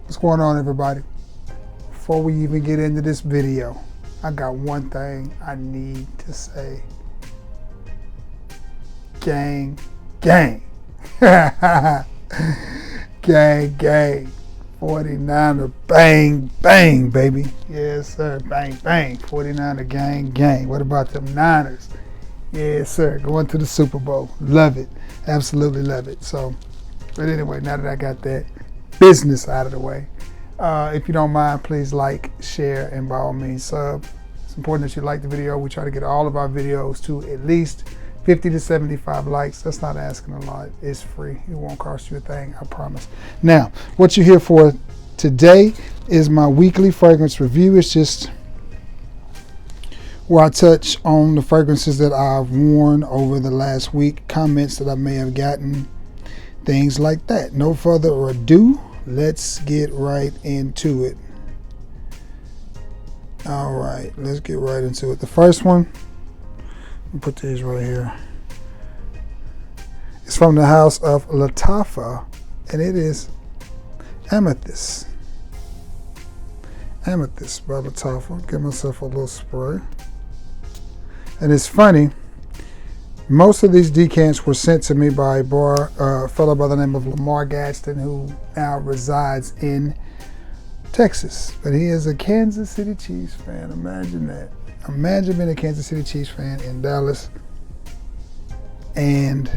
What's going on, everybody? Before we even get into this video, I got one thing I need to say. Gang, gang. Gang, gang. 49er, bang, bang, baby. Yes, sir. Bang, bang. 49er, gang, gang. What about them Niners? Yes, sir. Going to the Super Bowl. Love it. Absolutely love it. So, but anyway, now that I got that business out of the way, if you don't mind, please like, share, and by all means sub. It's important that you like the video. We try to get all of our videos to at least 50 to 75 likes. That's not asking a lot. It's free. It won't cost you a thing, I promise. Now, what you're here for today is my weekly fragrance review. It's just where I touch on the fragrances that I've worn over the last week, comments that I may have gotten, things like that. No further ado, let's get right into it. All right, let's get right into it. The first one, I'll put these right here. It's from the house of Lattafa, and it is Amethyst. Amethyst by Lattafa. Give myself a little spray. And it's funny, most of these decants were sent to me by a fellow by the name of Lamar Gadsden, who now resides in Texas. But he is a Kansas City Chiefs fan. Imagine that. Imagine being a Kansas City Chiefs fan in Dallas and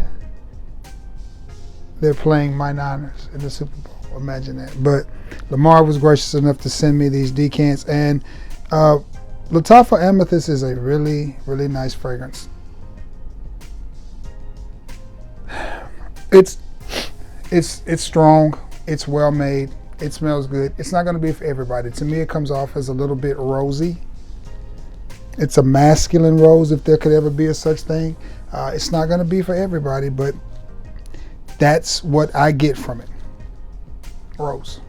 they're playing my Niners in the Super Bowl. Imagine that. But Lamar was gracious enough to send me these decants, and Lattafa Amethyst is a really, really nice fragrance. It's strong. It's well made. It smells good. It's not going to be for everybody. To me, it comes off as a little bit rosy. It's a masculine rose, if there could ever be a such thing. It's not going to be for everybody, but that's what I get from it. Rose.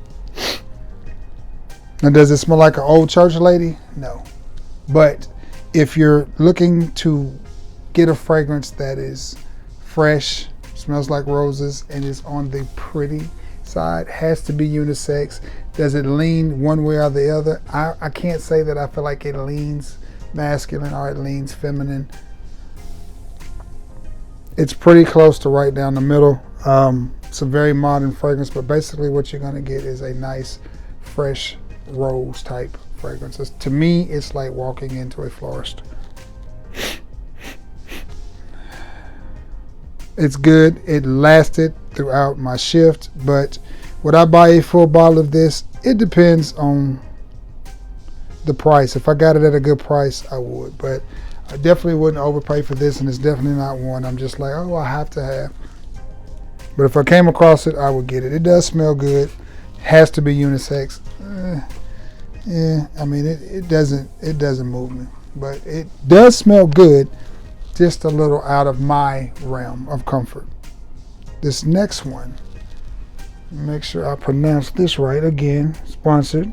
Now, does it smell like an old church lady? No. But if you're looking to get a fragrance that is fresh, smells like roses, and is on the pretty side, has to be unisex. Does it lean one way or the other? I can't say that I feel like it leans masculine or it leans feminine. It's pretty close to right down the middle. It's a very modern fragrance, but basically what you're going to get is a nice, fresh rose type fragrance. To me, it's like walking into a florist. It's good. It lasted throughout my shift, but would I buy a full bottle of this? It depends on the price. If I got it at a good price, I would, but I definitely wouldn't overpay for this, and it's definitely not one I'm just like, oh, I have to have. But if I came across it, I would get it. It does smell good. Has to be unisex. Yeah, I mean, it doesn't move me, but it does smell good. Just a little out of my realm of comfort. This next one, make sure I pronounce this right. Again, sponsored,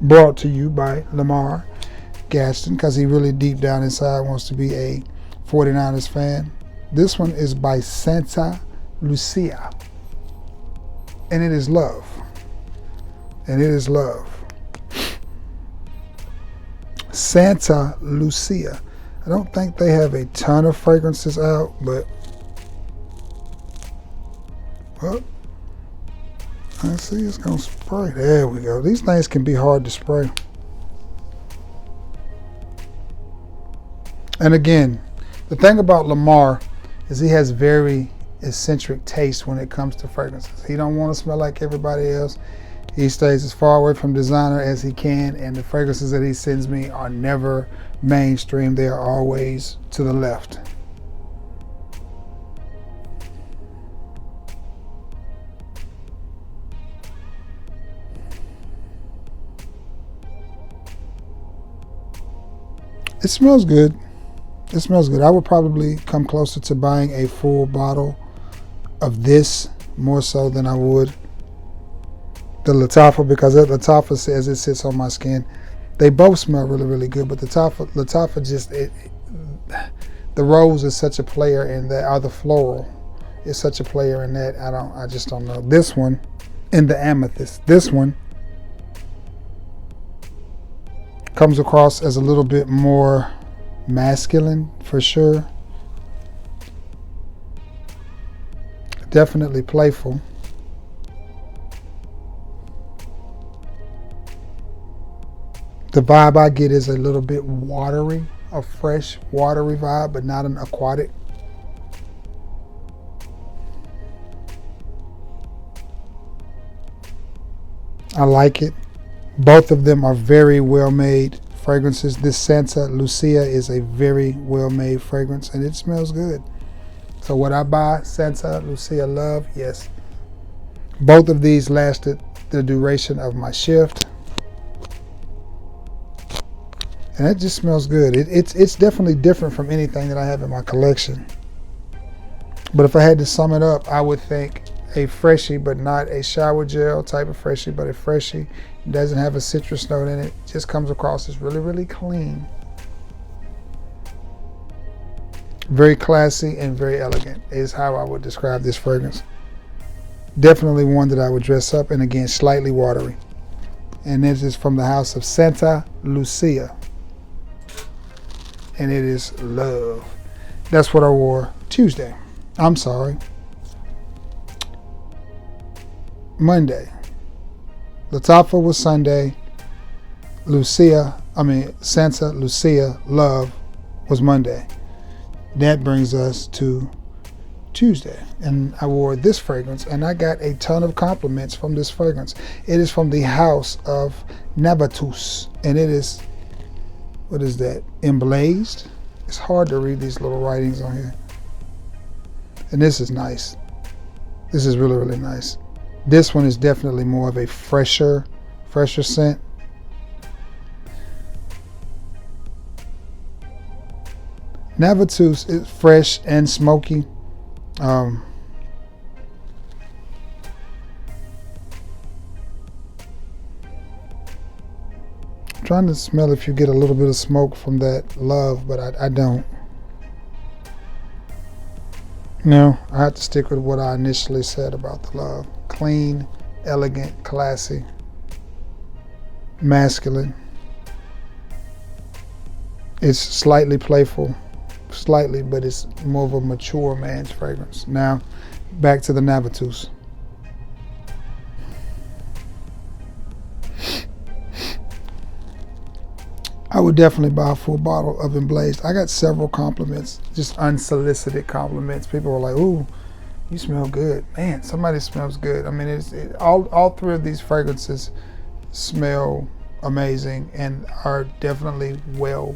brought to you by Lamar Gadsden, because he really deep down inside wants to be a 49ers fan. This one is by Santa Lucia, and it is Love. And it is Love. Santa Lucia. I don't think they have a ton of fragrances out, but well, let's see, it's gonna spray. There we go. These things can be hard to spray. And again, the thing about Lamar is he has very eccentric taste when it comes to fragrances. He don't want to smell like everybody else. He stays as far away from designer as he can, and the fragrances that he sends me are never mainstream. They are always to the left. It smells good. It smells good. I would probably come closer to buying a full bottle of this more so than I would the Lattafa, because the Lattafa says it sits on my skin. They both smell really, really good, but the Lattafa just, the rose is such a player in that, or the floral is such a player in that. I just don't know. This one in the Amethyst. This one comes across as a little bit more masculine for sure. Definitely playful. The vibe I get is a little bit watery, a fresh, watery vibe, but not an aquatic. I like it. Both of them are very well made fragrances. This Santa Lucia is a very well made fragrance and it smells good. So would I buy Santa Lucia Love? Yes. Both of these lasted the duration of my shift. And it just smells good. It's definitely different from anything that I have in my collection. But if I had to sum it up, I would think a freshie, but not a shower gel type of freshie, but a freshie. It doesn't have a citrus note in it. Just comes across as really, really clean. Very classy and very elegant is how I would describe this fragrance. Definitely one that I would dress up, and again, slightly watery. And this is from the house of Santa Lucia. And it is Love. That's what I wore Tuesday. I'm sorry. Monday. Lattafa was Sunday. Santa Lucia Love was Monday. That brings us to Tuesday. And I wore this fragrance and I got a ton of compliments from this fragrance. It is from the house of Navus. And it is, what is that? Emblazed. It's hard to read these little writings on here. And this is nice. This is really, really nice. This one is definitely more of a fresher scent. Navus is fresh and smoky. I'm trying to smell if you get a little bit of smoke from that Love, but I don't. No, I have to stick with what I initially said about the Love. Clean, elegant, classy, masculine. It's slightly playful, slightly, but it's more of a mature man's fragrance. Now, back to the Navus. I would definitely buy a full bottle of Emblazed. I got several compliments, just unsolicited compliments. People were like, "Ooh, you smell good, man! Somebody smells good." I mean, all three of these fragrances smell amazing and are definitely well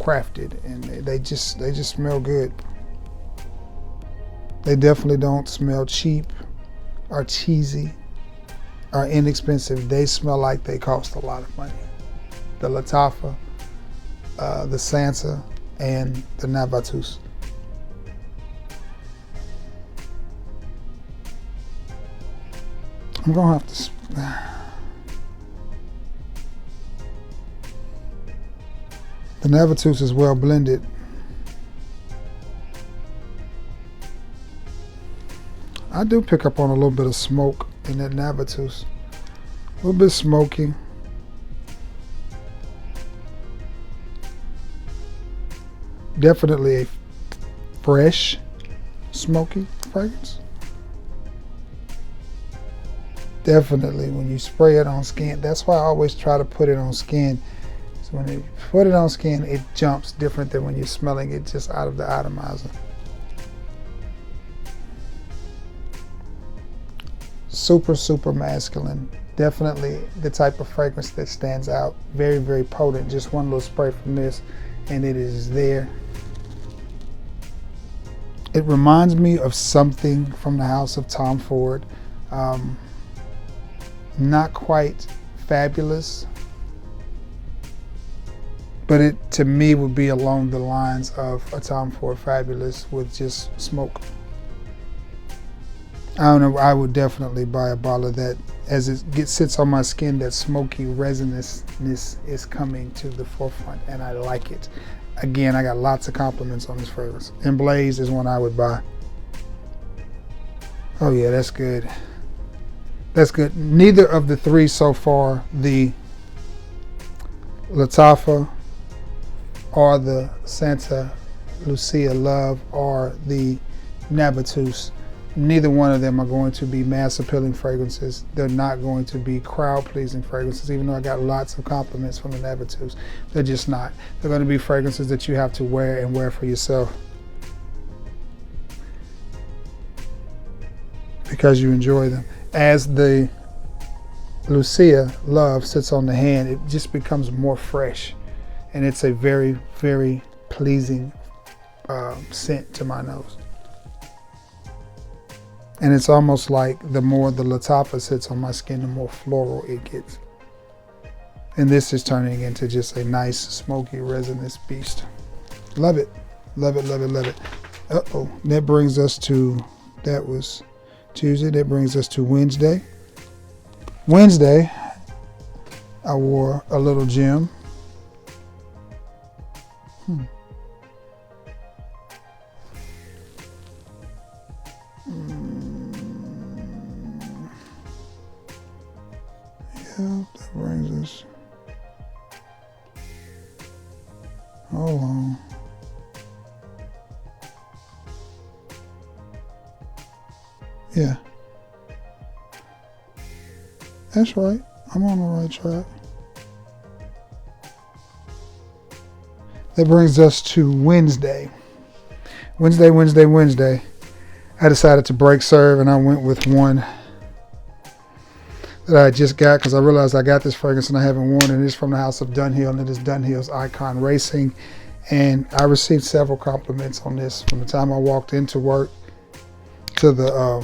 crafted, and they just smell good. They definitely don't smell cheap or cheesy or inexpensive. They smell like they cost a lot of money. The Lattafa, the Santa, and the Navus. I'm gonna have to. The Navus is well blended. I do pick up on a little bit of smoke in that Navus. A little bit smoky. Definitely a fresh, smoky fragrance. Definitely when you spray it on skin, that's why I always try to put it on skin. So when you put it on skin, it jumps different than when you're smelling it just out of the atomizer. Super, super masculine. Definitely the type of fragrance that stands out. Very, very potent. Just one little spray from this and it is there. It reminds me of something from the house of Tom Ford. Not quite fabulous, but it to me would be along the lines of a Tom Ford Fabulous with just smoke. I don't know, I would definitely buy a bottle of that. As it sits on my skin, that smoky resinousness is coming to the forefront and I like it. Again, I got lots of compliments on this fragrance. Emblazed is one I would buy. Oh yeah, that's good. That's good. Neither of the three so far, the Latafa or the Santa Lucia Love or the Navus, neither one of them are going to be mass appealing fragrances. They're not going to be crowd pleasing fragrances, even though I got lots of compliments from the Navus. They're just not. They're going to be fragrances that you have to wear and wear for yourself because you enjoy them. As the Lucia Love sits on the hand, it just becomes more fresh, and it's a very, very pleasing scent to my nose. And it's almost like the more the Latafa sits on my skin, the more floral it gets. And this is turning into just a nice, smoky, resinous beast. Love it. Love it, love it, love it. Uh-oh. That brings us to, that was Tuesday. That brings us to Wednesday. Wednesday, I wore a little gem. Yeah, that brings us. Hold on. Yeah. That's right. I'm on the right track. That brings us to Wednesday. Wednesday. I decided to break serve, and I went with one that I just got because I realized I got this fragrance and I haven't worn it. It's from the house of Dunhill, and it is Dunhill's Icon Racing. And I received several compliments on this from the time I walked into work to the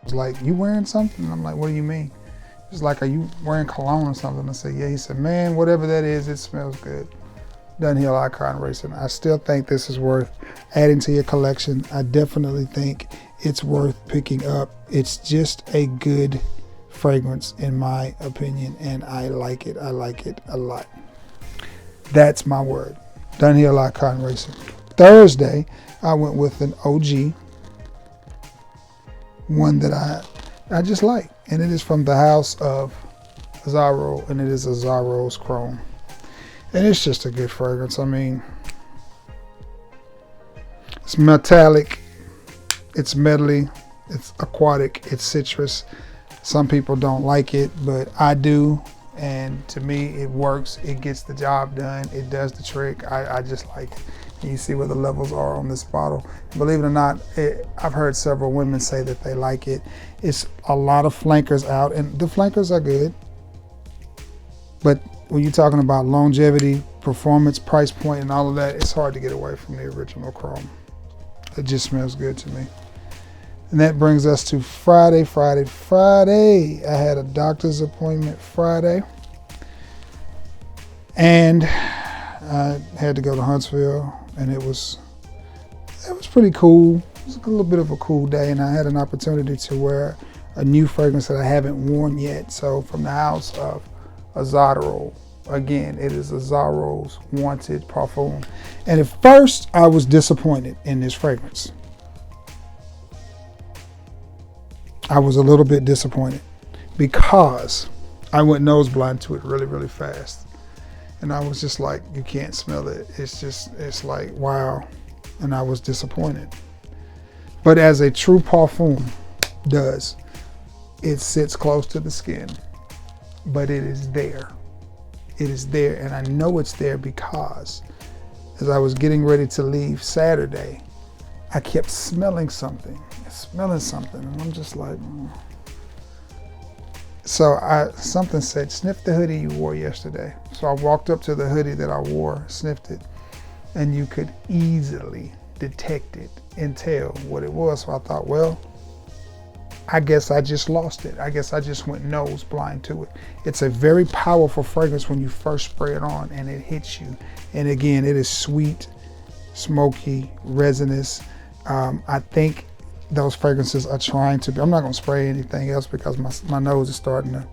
was like, "You wearing something?" And I'm like, "What do you mean?" He's like, "Are you wearing cologne or something?" I said, "Yeah." He said, "Man, whatever that is, it smells good." Dunhill Icon Racing. I still think this is worth adding to your collection. I definitely think it's worth picking up. It's just a good fragrance in my opinion, and I like it. I like it a lot. That's my word. Dunhill Icon Racing. Thursday, I went with an OG, one that I just like, and it is from the house of Aaro, and it is a Aaro's Chrome. And it's just a good fragrance. I mean, it's metallic, it's medley, it's aquatic, it's citrus. Some people don't like it, but I do. And to me, it works. It gets the job done. It does the trick. I just like it. And you see where the levels are on this bottle. Believe it or not, I've heard several women say that they like it. It's a lot of flankers out, and the flankers are good. But when you're talking about longevity, performance, price point, and all of that, it's hard to get away from the original Chrome. It just smells good to me. And that brings us to Friday. I had a doctor's appointment Friday. And I had to go to Huntsville, and it was pretty cool. It was a little bit of a cool day, and I had an opportunity to wear a new fragrance that I haven't worn yet. So from the house of Aaro. Again, it is Aaro's Wanted Parfum. And at first, I was disappointed in this fragrance. I was a little bit disappointed because I went nose blind to it really, really fast. And I was just like, you can't smell it. It's like, wow. And I was disappointed. But as a true parfum does, it sits close to the skin, but it is there. It is there, and I know it's there because as I was getting ready to leave Saturday, I kept smelling something, and I'm just like, So something said, sniff the hoodie you wore yesterday. So I walked up to the hoodie that I wore, sniffed it, and you could easily detect it and tell what it was. So I thought, well, I guess I just lost it. I guess I just went nose blind to it. It's a very powerful fragrance when you first spray it on and it hits you. And again, it is sweet, smoky, resinous. I think those fragrances are trying to be, I'm not going to spray anything else because my nose is starting to,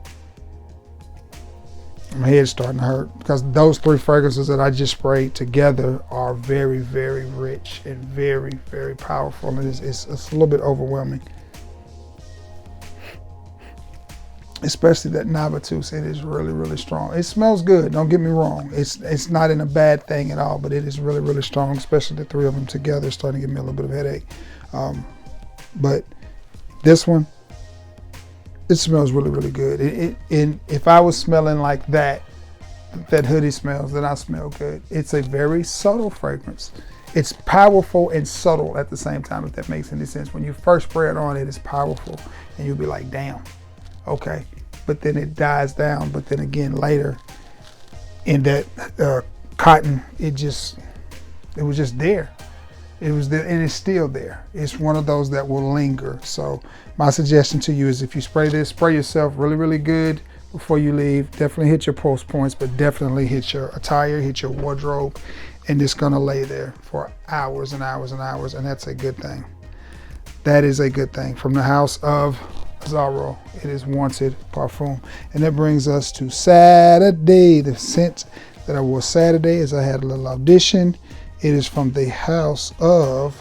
my head's starting to hurt, because those three fragrances that I just sprayed together are very, very rich and very, very powerful. And it's a little bit overwhelming. especially that Navus. It is really, really strong. It smells good. Don't get me wrong. It's not in a bad thing at all, but it is really, really strong, especially the three of them together. Starting to give me a little bit of headache. But this one, it smells really, really good. If I was smelling like that hoodie smells, then I smell good. It's a very subtle fragrance. It's powerful and subtle at the same time, if that makes any sense. When you first spray it on, it is powerful, and you'll be like, damn, okay. But then it dies down. But then again, later, in that cotton, it was just there. It was there, and it's still there. It's one of those that will linger. So my suggestion to you is, if you spray this, spray yourself really, really good before you leave. Definitely hit your pulse points, but definitely hit your attire, hit your wardrobe, and it's gonna lay there for hours and hours and hours, and that's a good thing. That is a good thing. From the house of Aaro, it is Wanted Parfum. And that brings us to Saturday. The scent that I wore Saturday is I had a little audition. It is from the house of,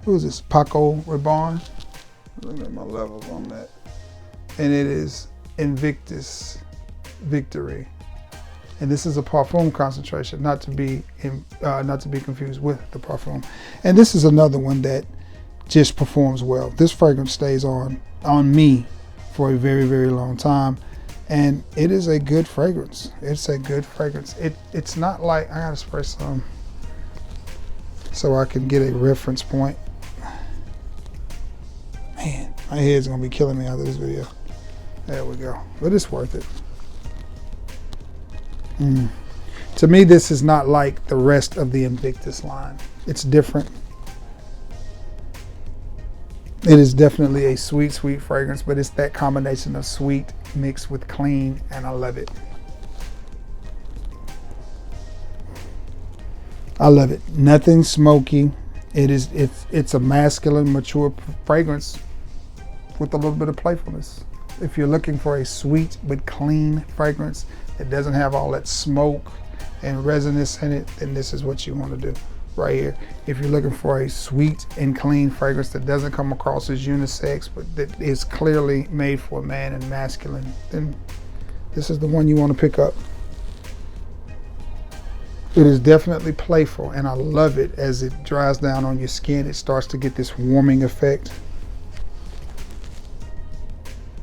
who is this? Paco Rabanne. Look at my levels on that. And it is Invictus Victory. And this is a Parfum concentration, not to be confused with the Parfum. And this is another one that just performs well. This fragrance stays on me for a very, very long time. And it is a good fragrance. It's a good fragrance. It's not like, I gotta spray some so I can get a reference point. Man, my head's gonna be killing me after this video. There we go. But it's worth it. To me, this is not like the rest of the Invictus line. It's different. It is definitely a sweet, sweet fragrance, but it's that combination of sweet mixed with clean, and I love it. I love it. Nothing smoky. It's a masculine, mature fragrance with a little bit of playfulness. If you're looking for a sweet but clean fragrance that doesn't have all that smoke and resinous in it, then this is what you want to do right here. If you're looking for a sweet and clean fragrance that doesn't come across as unisex, but that is clearly made for a man and masculine, then this is the one you want to pick up. It is definitely playful, and I love it. As it dries down on your skin, it starts to get this warming effect.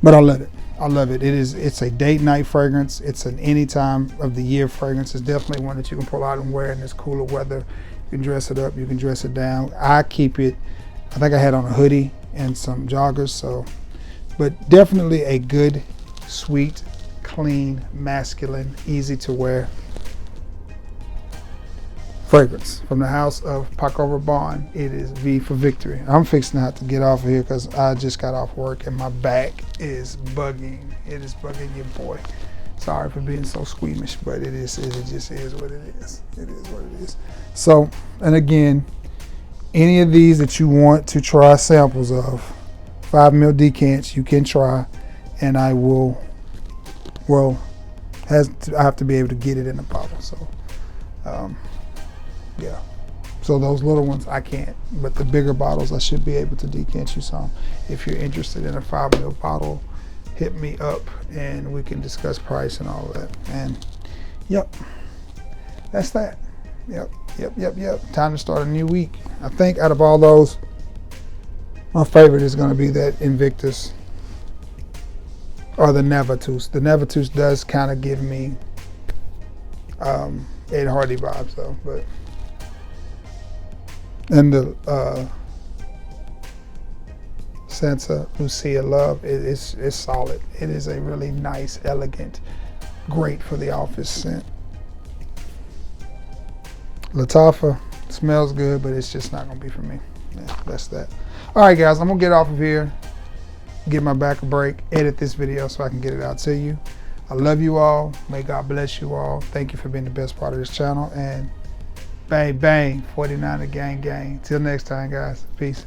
But I love it. I love it. It's a date night fragrance. It's an any time of the year fragrance. It's definitely one that you can pull out and wear in this cooler weather. You can dress it up, you can dress it down. I keep it, I think I had on a hoodie and some joggers, so, but definitely a good, sweet, clean, masculine, easy to wear fragrance from the house of Paco Rabanne. It is V for Victory. I'm fixing to have to get off of here because I just got off work and my back is bugging. It is bugging your boy. Sorry for being so squeamish, but it just is what it is. It is what it is. So, and again, any of these that you want to try samples of, 5 ml decants, you can try, and I will, well, I have to be able to get it in a bottle. So, yeah. So those little ones I can't, but the bigger bottles I should be able to decant you some. If you're interested in a 5 ml bottle, hit me up and we can discuss price and all of that. And yep, that's that. Yep. Time to start a new week. I think out of all those, my favorite is going to be that Invictus or the Navus. The Navus does kind of give me Ed Hardy vibes though, but. And the Santa Lucia Love is solid. It is a really nice, elegant, great for the office scent. Lattafa smells good, but it's just not gonna be for me. Yeah, that's that. All right, guys, I'm gonna get off of here, give my back a break, edit this video so I can get it out to you. I love you all. May God bless you all. Thank you for being the best part of this channel, and bang, bang, 49er gang gang. Till next time, guys. Peace.